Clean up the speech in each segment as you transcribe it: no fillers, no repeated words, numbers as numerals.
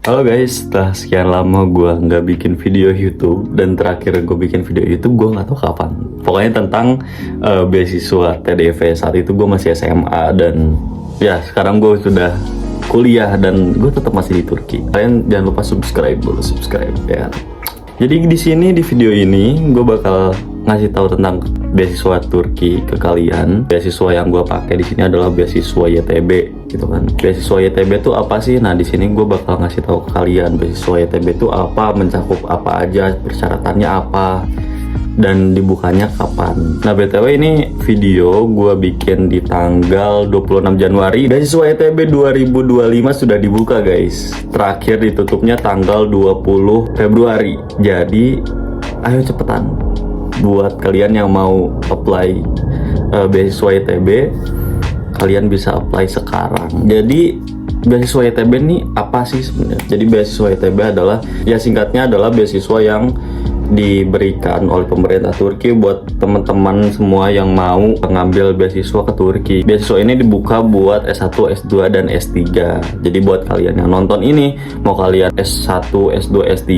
Halo guys, setelah sekian lama gue nggak bikin video YouTube dan terakhir gue bikin video YouTube gue nggak tahu kapan. Pokoknya tentang beasiswa TDV. Saat itu gue masih SMA dan ya sekarang gue sudah kuliah dan gue tetap masih di Turki. Kalian jangan lupa subscribe ya. Jadi di sini di video ini gue bakal ngasih tahu tentang beasiswa Turki ke kalian. Beasiswa yang gue pakai di sini adalah beasiswa YTB gitu kan. Beasiswa YTB itu apa sih? Nah di sini gue bakal ngasih tahu ke kalian beasiswa YTB itu apa, mencakup apa aja, persyaratannya apa, dan dibukanya kapan. Nah BTW ini video gue bikin di tanggal 26 Januari. Beasiswa YTB 2025 sudah dibuka guys. Terakhir ditutupnya tanggal 20 Februari. Jadi ayo cepetan buat kalian yang mau apply beasiswa YTB, kalian bisa apply sekarang. Jadi beasiswa YTB ini apa sih sebenarnya? Jadi beasiswa YTB adalah, ya singkatnya adalah beasiswa yang diberikan oleh pemerintah Turki buat teman-teman semua yang mau mengambil beasiswa ke Turki. Beasiswa ini dibuka buat S1, S2, dan S3. Jadi buat kalian yang nonton ini, mau kalian S1, S2, S3,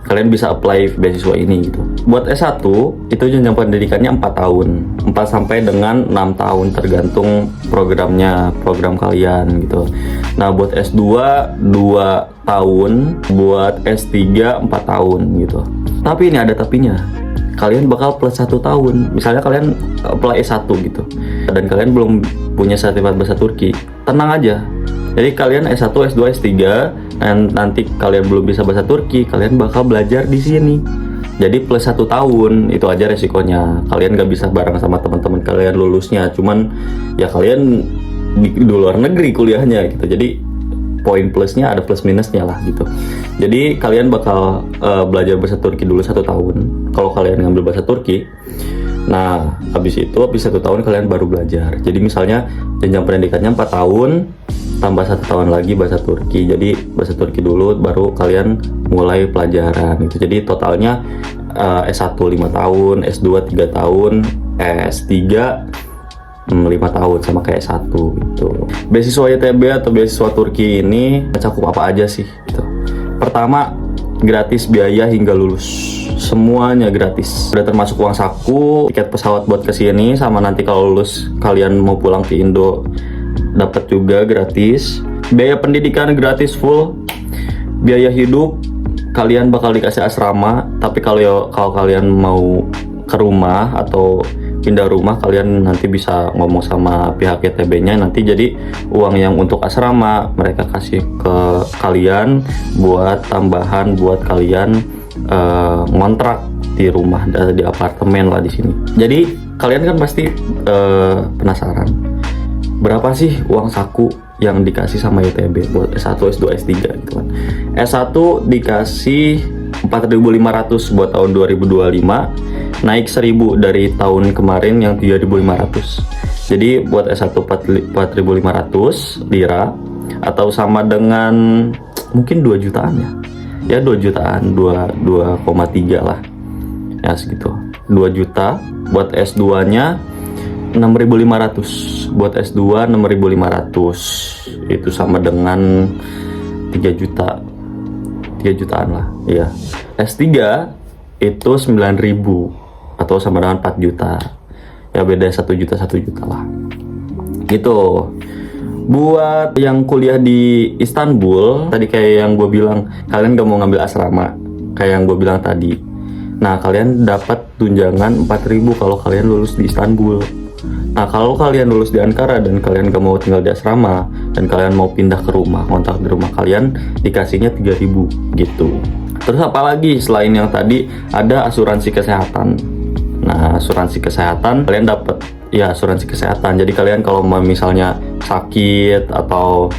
kalian bisa apply beasiswa ini gitu. Buat S1 itu jenjang pendidikannya 4 tahun, 4 sampai dengan 6 tahun tergantung program kalian gitu. Nah buat S2 2 tahun, buat S3 4 tahun gitu. Tapi ini ada tapinya, kalian bakal plus 1 tahun. Misalnya kalian apply S1 gitu dan kalian belum punya sertifikat bahasa Turki, tenang aja. Jadi kalian S1, S2, S3 dan nanti kalian belum bisa bahasa Turki, kalian bakal belajar di sini. Jadi plus 1 tahun, itu aja resikonya. Kalian gak bisa bareng sama teman-teman kalian lulusnya. Cuman ya kalian di luar negeri kuliahnya gitu. Jadi poin plusnya ada plus minusnya lah gitu. Jadi kalian bakal belajar bahasa Turki dulu 1 tahun. Kalau kalian ngambil bahasa Turki, nah habis 1 tahun kalian baru belajar. Jadi misalnya jenjang pendidikannya 4 tahun, tambah 1 tahun lagi bahasa Turki. Jadi bahasa Turki dulu baru kalian mulai pelajaran gitu. Jadi totalnya S1 5 tahun, S2 3 tahun, S3 5 tahun, sama kayak S1 gitu. Beasiswa YTB atau beasiswa Turki ini mencakup apa aja sih gitu. Pertama, gratis biaya hingga lulus. Semuanya gratis. Udah termasuk uang saku, tiket pesawat buat kesini, sama nanti kalau lulus kalian mau pulang ke Indo dapat juga gratis. Biaya pendidikan gratis full. Biaya hidup kalian bakal dikasih asrama, tapi kalau kalian mau ke rumah atau pindah rumah, kalian nanti bisa ngomong sama pihak YTB-nya, nanti jadi uang yang untuk asrama mereka kasih ke kalian buat tambahan buat kalian ngontrak di rumah, di apartemen lah di sini. Jadi kalian kan pasti penasaran, berapa sih uang saku yang dikasih sama YTB buat S1, S2, S3 gitu kan. S1 dikasih 4.500 buat tahun 2025, naik 1.000 dari tahun kemarin yang 3.500. Jadi buat S1 4.500 lira atau sama dengan mungkin 2 jutaan ya. Ya 2 jutaan, 2,3 lah. Ya segitu. 2 juta buat S2-nya 6.500, buat S2 6.500, itu sama dengan 3 jutaan lah ya. S3 itu 9.000 atau sama dengan 4 juta ya, beda 1 juta lah gitu. Buat yang kuliah di Istanbul, tadi kayak yang gue bilang, kalian gak mau ngambil asrama kayak yang gue bilang tadi. Nah kalian dapat tunjangan 4.000 kalau kalian lulus di Istanbul. Nah kalau kalian lulus di Ankara dan kalian gak mau tinggal di asrama dan kalian mau pindah ke rumah, ngontrak di rumah kalian, dikasihnya 3.000 gitu. Terus apalagi selain yang tadi, ada asuransi kesehatan. Nah asuransi kesehatan kalian dapat ya, asuransi kesehatan. Jadi kalian kalau misalnya sakit atau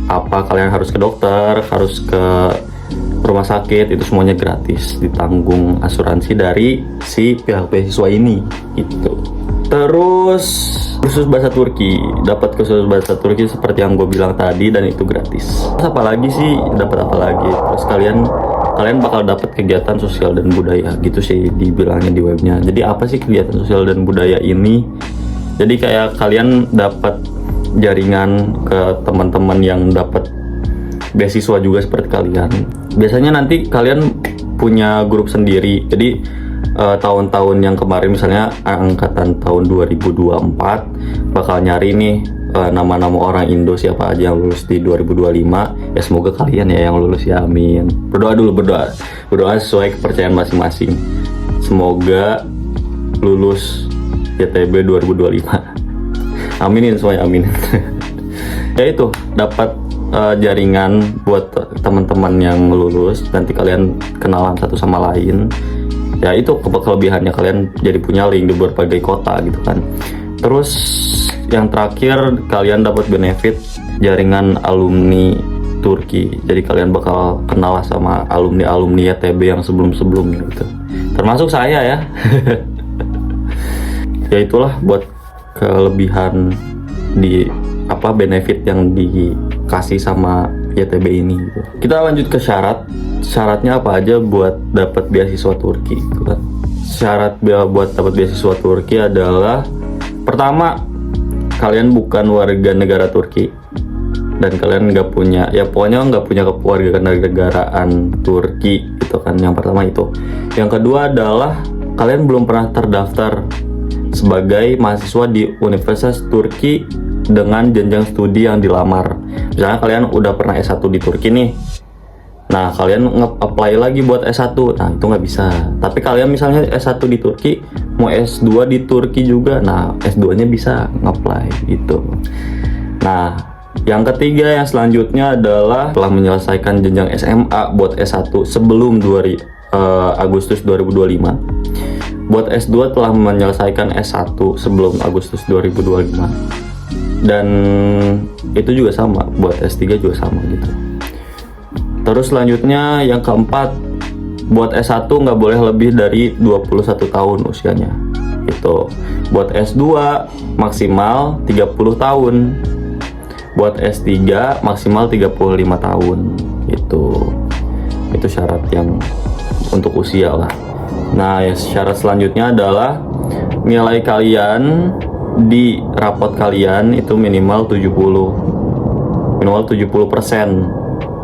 apa, kalian harus ke dokter, harus ke rumah sakit, itu semuanya gratis, ditanggung asuransi dari si pihak beasiswa ini gitu. Terus kursus bahasa Turki, dapat kursus bahasa Turki seperti yang gue bilang tadi, dan itu gratis. Terus apalagi sih, dapat apa lagi? Terus kalian bakal dapat kegiatan sosial dan budaya gitu sih dibilangnya di webnya. Jadi apa sih kegiatan sosial dan budaya ini? Jadi kayak kalian dapat jaringan ke teman-teman yang dapat beasiswa juga seperti kalian. Biasanya nanti kalian punya grup sendiri. Jadi tahun-tahun yang kemarin, misalnya angkatan tahun 2024 bakal nyari nih nama-nama orang Indo siapa aja yang lulus di 2025. Ya semoga kalian ya yang lulus ya, amin. Berdoa dulu, berdoa sesuai kepercayaan masing-masing. Semoga lulus YTB 2025. Aminin semuanya, amin. Ya itu, dapat jaringan buat teman-teman yang lulus, nanti kalian kenalan satu sama lain. Ya itu kelebihannya, kalian jadi punya link di berbagai kota gitu kan. Terus yang terakhir, kalian dapat benefit jaringan alumni Turki. Jadi kalian bakal kenal sama alumni YTB yang sebelum-sebelumnya gitu. Termasuk saya ya. Ya itulah buat kelebihan di benefit yang dikasih sama YTB ini gitu. Kita lanjut ke syaratnya apa aja buat dapat beasiswa Turki gitu kan. Syarat buat dapat beasiswa Turki adalah, pertama, kalian bukan warga negara Turki dan kalian nggak punya warga negaraan Turki gitu kan. Yang pertama itu. Yang kedua adalah kalian belum pernah terdaftar sebagai mahasiswa di Universitas Turki dengan jenjang studi yang dilamar. Misalnya kalian udah pernah S1 di Turki nih, nah kalian nge-apply lagi buat S1, nah itu nggak bisa. Tapi kalian misalnya S1 di Turki, mau S2 di Turki juga, nah S2 nya bisa nge-apply gitu. Nah yang ketiga, yang selanjutnya adalah telah menyelesaikan jenjang SMA buat S1 sebelum Agustus 2025. Buat S2 telah menyelesaikan S1 sebelum Agustus 2025. Dan itu juga sama, buat S3 juga sama gitu. Terus selanjutnya yang keempat, buat S1 nggak boleh lebih dari 21 tahun usianya gitu. Buat S2 maksimal 30 tahun. Buat S3 maksimal 35 tahun gitu. Itu syarat yang untuk usia lah. Nah, ya, syarat selanjutnya adalah nilai kalian di rapot kalian itu minimal 70%.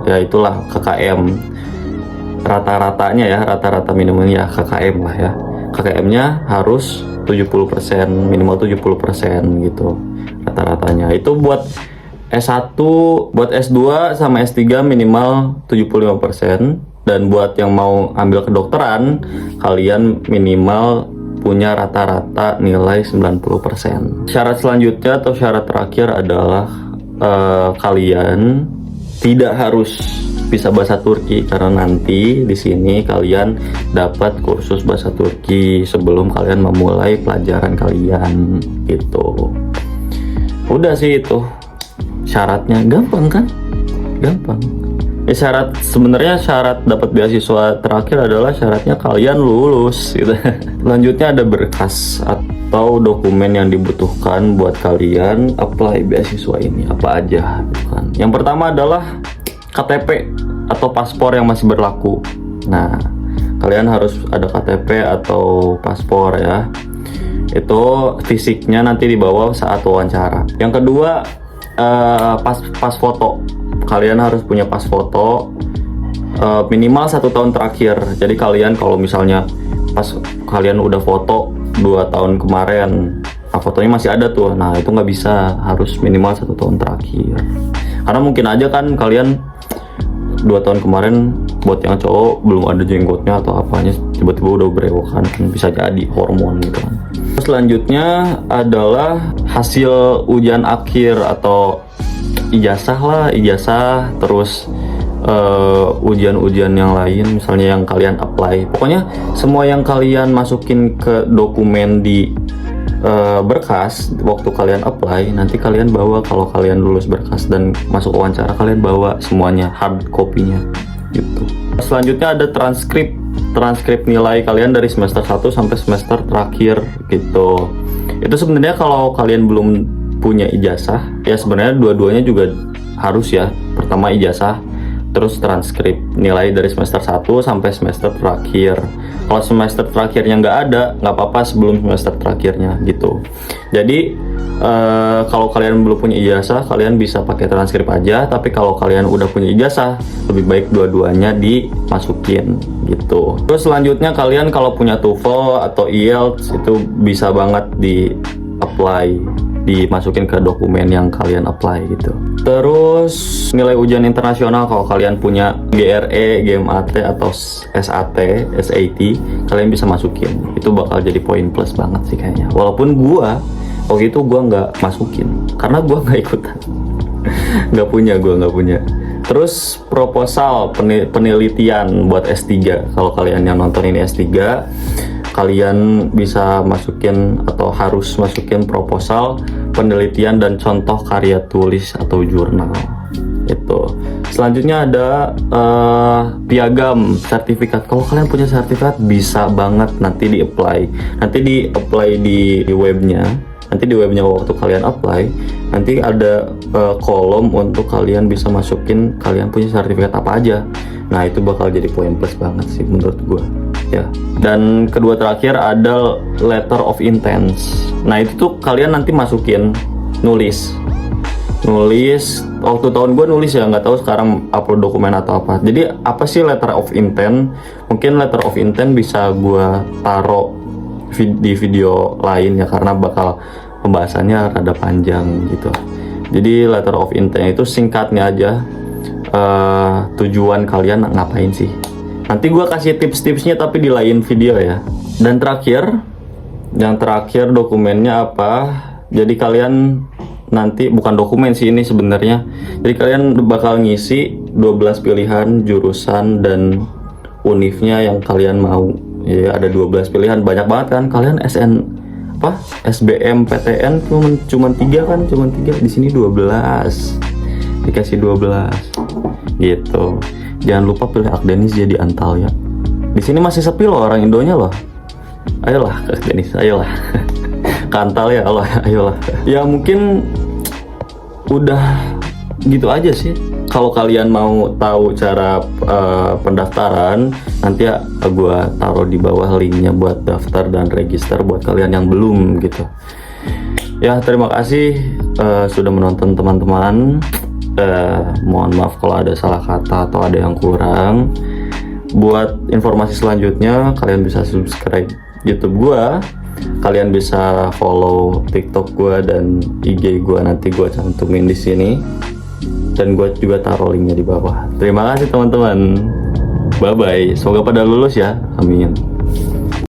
Ya itulah KKM. Rata-rata minimumnya KKM lah ya. KKM-nya harus 70%, minimal 70% gitu. Rata-ratanya. Itu buat S1, buat S2 sama S3 minimal 75%. Dan buat yang mau ambil kedokteran, kalian minimal punya rata-rata nilai 90%. Syarat selanjutnya atau syarat terakhir adalah kalian tidak harus bisa bahasa Turki, karena nanti di sini kalian dapat kursus bahasa Turki sebelum kalian memulai pelajaran kalian gitu. Udah sih itu syaratnya, gampang kan? Gampang. Sebenarnya syarat dapat beasiswa terakhir adalah syaratnya kalian lulus gitu. Lanjutnya ada berkas atau dokumen yang dibutuhkan buat kalian apply beasiswa ini, apa aja gitu kan. Yang pertama adalah KTP atau paspor yang masih berlaku. Nah, kalian harus ada KTP atau paspor ya. Itu fisiknya nanti dibawa saat wawancara. Yang kedua, pas foto. Kalian harus punya pas foto minimal 1 tahun terakhir. Jadi kalian kalau misalnya pas kalian udah foto 2 tahun kemarin, nah fotonya masih ada tuh, nah itu nggak bisa, harus minimal 1 tahun terakhir. Karena mungkin aja kan kalian 2 tahun kemarin buat yang cowok belum ada jenggotnya atau apanya, tiba-tiba udah berewokan, bisa jadi hormon gitu kan. Selanjutnya adalah hasil ujian akhir atau ijazah, terus ujian-ujian yang lain, misalnya yang kalian apply. Pokoknya semua yang kalian masukin ke dokumen di berkas waktu kalian apply, nanti kalian bawa kalau kalian lulus berkas dan masuk wawancara, kalian bawa semuanya, hard copy-nya gitu. Selanjutnya ada transkrip nilai kalian dari semester 1 sampai semester terakhir gitu. Itu sebenarnya kalau kalian belum punya ijazah, ya sebenarnya dua-duanya juga harus ya. Pertama ijazah, terus transkrip nilai dari semester 1 sampai semester terakhir. Kalau semester terakhirnya nggak ada, nggak apa-apa sebelum semester terakhirnya gitu. Jadi Kalau kalian belum punya ijazah, kalian bisa pakai transkrip aja. Tapi kalau kalian udah punya ijazah, lebih baik dua-duanya dimasukin gitu. Terus selanjutnya kalian kalau punya TOEFL atau IELTS itu bisa banget di apply, dimasukin ke dokumen yang kalian apply gitu. Terus nilai ujian internasional kalau kalian punya GRE, GMAT atau SAT, kalian bisa masukin. Itu bakal jadi poin plus banget sih kayaknya. Walaupun gua waktu itu gua nggak masukin karena gua nggak ikutan. Nggak punya. Terus proposal penelitian buat S3. Kalau kalian yang nonton ini S3, kalian bisa masukin atau harus masukin proposal penelitian dan contoh karya tulis atau jurnal itu. Selanjutnya ada piagam sertifikat. Kalau kalian punya sertifikat bisa banget nanti di apply di webnya. Nanti di webnya waktu kalian apply, nanti ada kolom untuk kalian bisa masukin kalian punya sertifikat apa aja. Nah itu bakal jadi poin plus banget sih menurut gue ya. Dan kedua terakhir ada letter of intent. Nah itu tuh kalian nanti masukin nulis waktu tahun gue nulis ya, nggak tahu sekarang upload dokumen atau apa. Jadi apa sih letter of intent? Mungkin letter of intent bisa gue taruh di video lain ya, karena bakal pembahasannya rada panjang gitu. Jadi letter of intent itu singkatnya aja, tujuan kalian ngapain sih. Nanti gue kasih tips-tipsnya tapi di lain video ya. Dan yang terakhir dokumennya apa? Jadi kalian nanti bukan dokumen sih ini sebenarnya. Jadi kalian bakal ngisi 12 pilihan jurusan dan univnya yang kalian mau. Ya ada 12 pilihan, banyak banget kan. Kalian SBM, PTN cuma 3 kan, di sini 12. Dikasih 12 gitu. Jangan lupa pilih Akdenis jadi Antalya. Di sini masih sepi loh orang Indonya loh. Ayolah Akdenis, ayolah. Ke Antalya Allah, ayolah. Ya mungkin udah gitu aja sih. Kalau kalian mau tahu cara pendaftaran, nanti ya gue taruh di bawah linknya buat daftar dan register buat kalian yang belum gitu. Ya terima kasih sudah menonton teman-teman. Mohon maaf kalau ada salah kata atau ada yang kurang. Buat informasi selanjutnya kalian bisa subscribe YouTube gue, kalian bisa follow TikTok gue dan IG gue, nanti gue cantumin di sini. Dan gue juga taruh linknya di bawah. Terima kasih teman-teman. Bye bye. Semoga pada lulus ya. Amin.